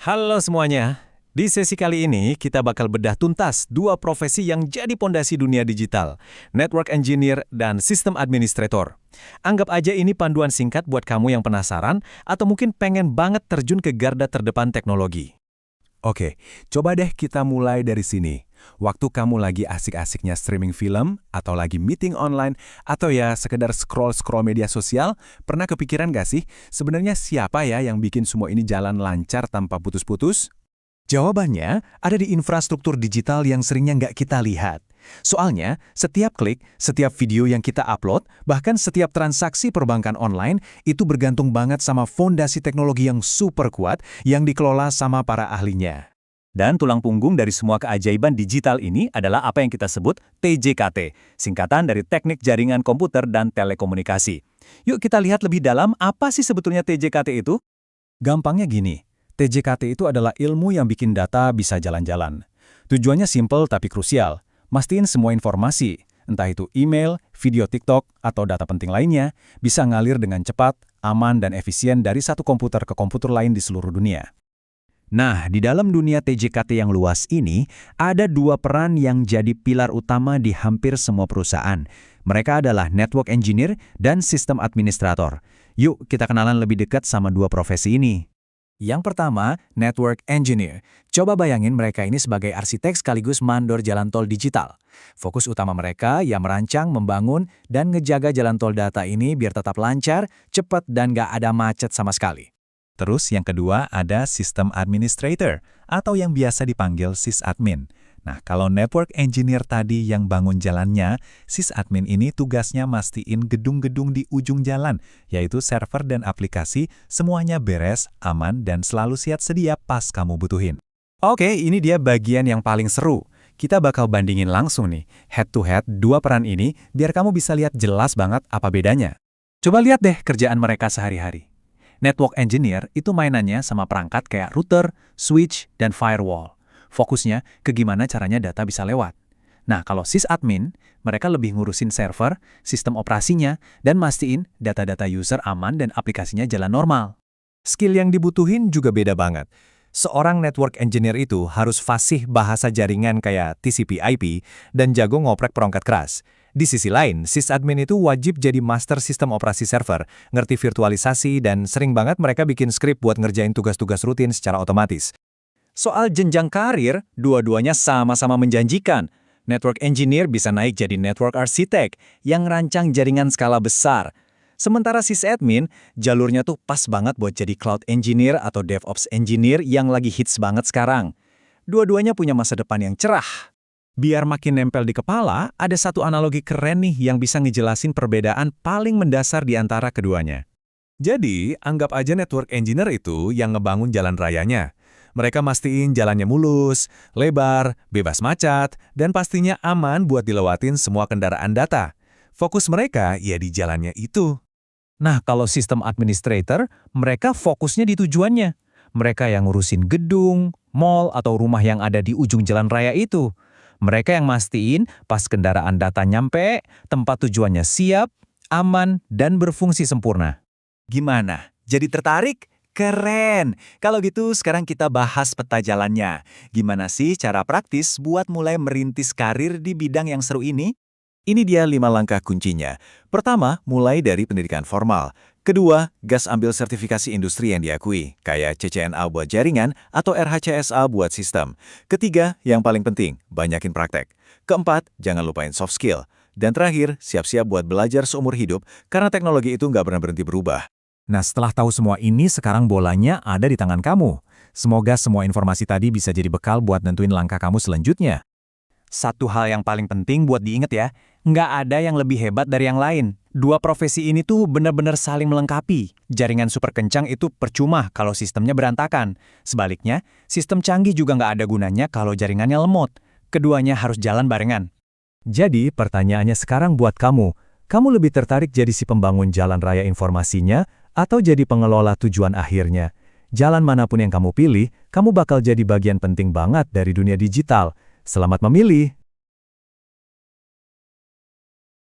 Halo semuanya. Di sesi kali ini kita bakal bedah tuntas dua profesi yang jadi pondasi dunia digital, Network Engineer dan Sistem Administrator. Anggap aja ini panduan singkat buat kamu yang penasaran atau mungkin pengen banget terjun ke garda terdepan teknologi. Oke, coba deh kita mulai dari sini. Waktu kamu lagi asik-asiknya streaming film, atau lagi meeting online, atau ya sekedar scroll-scroll media sosial, pernah kepikiran gak sih, sebenarnya siapa ya yang bikin semua ini jalan lancar tanpa putus-putus? Jawabannya ada di infrastruktur digital yang seringnya nggak kita lihat. Soalnya, setiap klik, setiap video yang kita upload, bahkan setiap transaksi perbankan online, itu bergantung banget sama fondasi teknologi yang super kuat yang dikelola sama para ahlinya. Dan tulang punggung dari semua keajaiban digital ini adalah apa yang kita sebut TJKT, singkatan dari Teknik Jaringan Komputer dan Telekomunikasi. Yuk kita lihat lebih dalam apa sih sebetulnya TJKT itu? Gampangnya gini, TJKT itu adalah ilmu yang bikin data bisa jalan-jalan. Tujuannya simple tapi krusial. Mastiin semua informasi, entah itu email, video TikTok, atau data penting lainnya, bisa ngalir dengan cepat, aman, dan efisien dari satu komputer ke komputer lain di seluruh dunia. Nah, di dalam dunia TJKT yang luas ini, ada dua peran yang jadi pilar utama di hampir semua perusahaan. Mereka adalah Network Engineer dan Sistem Administrator. Yuk, kita kenalan lebih dekat sama dua profesi ini. Yang pertama, Network Engineer. Coba bayangin mereka ini sebagai arsitek sekaligus mandor jalan tol digital. Fokus utama mereka ya merancang, membangun, dan ngejaga jalan tol data ini biar tetap lancar, cepat, dan nggak ada macet sama sekali. Terus yang kedua ada System Administrator, atau yang biasa dipanggil sysadmin. Nah, kalau Network Engineer tadi yang bangun jalannya, sysadmin ini tugasnya mastiin gedung-gedung di ujung jalan, yaitu server dan aplikasi, semuanya beres, aman, dan selalu siap sedia pas kamu butuhin. Oke, ini dia bagian yang paling seru. Kita bakal bandingin langsung nih, head to head dua peran ini, biar kamu bisa lihat jelas banget apa bedanya. Coba lihat deh kerjaan mereka sehari-hari. Network Engineer itu mainannya sama perangkat kayak router, switch, dan firewall. Fokusnya ke gimana caranya data bisa lewat. Nah, kalau sysadmin, mereka lebih ngurusin server, sistem operasinya, dan mastiin data-data user aman dan aplikasinya jalan normal. Skill yang dibutuhin juga beda banget. Seorang network engineer itu harus fasih bahasa jaringan kayak TCP/IP dan jago ngoprek perangkat keras. Di sisi lain, sysadmin itu wajib jadi master sistem operasi server, ngerti virtualisasi, dan sering banget mereka bikin skrip buat ngerjain tugas-tugas rutin secara otomatis. Soal jenjang karir, dua-duanya sama-sama menjanjikan. Network engineer bisa naik jadi network architect yang rancang jaringan skala besar. Sementara sysadmin, jalurnya tuh pas banget buat jadi cloud engineer atau DevOps engineer yang lagi hits banget sekarang. Dua-duanya punya masa depan yang cerah. Biar makin nempel di kepala, ada satu analogi keren nih yang bisa ngejelasin perbedaan paling mendasar di antara keduanya. Jadi, anggap aja network engineer itu yang ngebangun jalan rayanya. Mereka mastiin jalannya mulus, lebar, bebas macet, dan pastinya aman buat dilewatin semua kendaraan data. Fokus mereka ya di jalannya itu. Nah, kalau sistem administrator, mereka fokusnya di tujuannya. Mereka yang ngurusin gedung, mall, atau rumah yang ada di ujung jalan raya itu. Mereka yang mastiin pas kendaraan data nyampe, tempat tujuannya siap, aman, dan berfungsi sempurna. Gimana? Jadi tertarik? Keren! Kalau gitu sekarang kita bahas peta jalannya. Gimana sih cara praktis buat mulai merintis karir di bidang yang seru ini? Ini dia 5 langkah kuncinya. Pertama, mulai dari pendidikan formal. Kedua, gas ambil sertifikasi industri yang diakui, kayak CCNA buat jaringan atau RHCSA buat sistem. Ketiga, yang paling penting, banyakin praktek. Keempat, jangan lupain soft skill. Dan terakhir, siap-siap buat belajar seumur hidup karena teknologi itu nggak pernah berhenti berubah. Nah, setelah tahu semua ini, sekarang bolanya ada di tangan kamu. Semoga semua informasi tadi bisa jadi bekal buat nentuin langkah kamu selanjutnya. Satu hal yang paling penting buat diingat ya, nggak ada yang lebih hebat dari yang lain. Dua profesi ini tuh benar-benar saling melengkapi. Jaringan super kencang itu percuma kalau sistemnya berantakan. Sebaliknya, sistem canggih juga nggak ada gunanya kalau jaringannya lemot. Keduanya harus jalan barengan. Jadi, pertanyaannya sekarang buat kamu. Kamu lebih tertarik jadi si pembangun jalan raya informasinya atau jadi pengelola tujuan akhirnya? Jalan manapun yang kamu pilih, kamu bakal jadi bagian penting banget dari dunia digital. Selamat memilih!